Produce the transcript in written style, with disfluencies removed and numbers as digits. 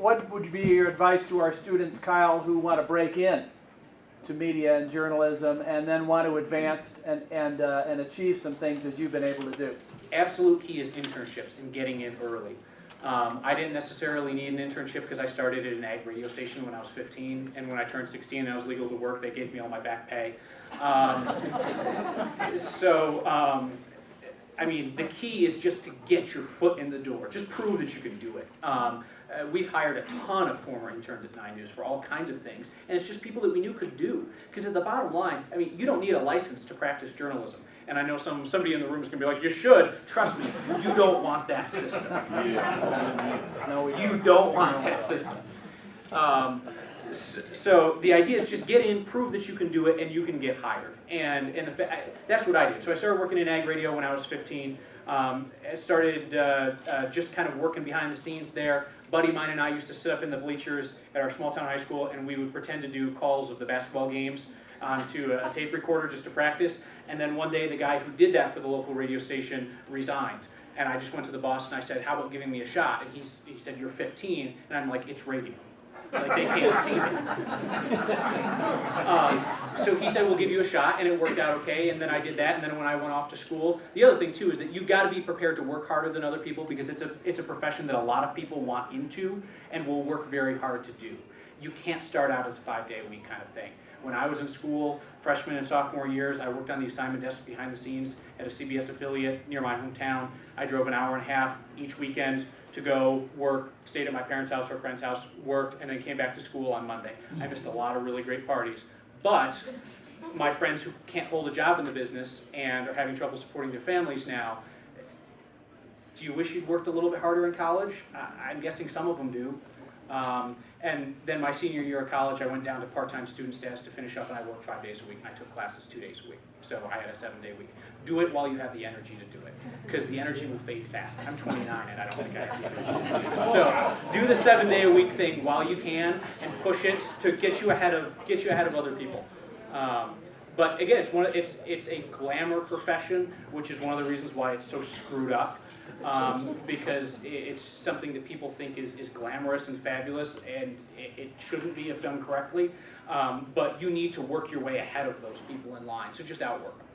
what would be your advice to our students, Kyle, who want to break in to media and journalism and then want to advance and achieve some things as you've been able to do? Absolute key is internships and getting in early. I didn't necessarily need an internship because I started at an ag radio station when I was 15, and when I turned 16 and I was legal to work, they gave me all my back pay. I mean, the key is just to get your foot in the door. Just prove that you can do it. We've hired a ton of former interns at 9 News for all kinds of things, and it's just people that we knew could do. Because at the bottom line, I mean, you don't need a license to practice journalism. And I know somebody in the room is going to be like, you should. Trust me, you don't want that system. No, you don't want that system. So the idea is just get in, prove that you can do it, and you can get hired. And that's what I did. So I started working in ag radio when I was 15. I started just kind of working behind the scenes there. Buddy of mine and I used to sit up in the bleachers at our small town high school, and we would pretend to do calls of the basketball games onto a tape recorder just to practice. And then one day the guy who did that for the local radio station resigned. And I just went to the boss and I said, how about giving me a shot? And he said, you're 15. And I'm like, it's radio. Like, they can't see me. So he said, we'll give you a shot, and it worked out okay, and then I did that, and then when I went off to school, the other thing too is that you've got to be prepared to work harder than other people, because it's a profession that a lot of people want into and will work very hard to do. You can't start out as a 5-day-a-week kind of thing. When I was in school, freshman and sophomore years, I worked on the assignment desk behind the scenes at a CBS affiliate near my hometown. I drove an hour and a half each weekend to go work, stayed at my parents' house or friend's house, worked, and then came back to school on Monday. I missed a lot of really great parties. But my friends who can't hold a job in the business and are having trouble supporting their families now, do you wish you'd worked a little bit harder in college? I'm guessing some of them do. And then my senior year of college, I went down to part-time student status to finish up, and I worked 5 days a week, and I took classes 2 days a week. So I had a 7-day week. Do it while you have the energy to do it, because the energy will fade fast. I'm 29, and I don't think I have the energy to do it. So do the 7-day-a-week thing while you can, and push it to get you ahead of other people. But again, it's a glamour profession, which is one of the reasons why it's so screwed up. Because it's something that people think is glamorous and fabulous, and it shouldn't be if done correctly. But you need to work your way ahead of those people in line, so just outwork them.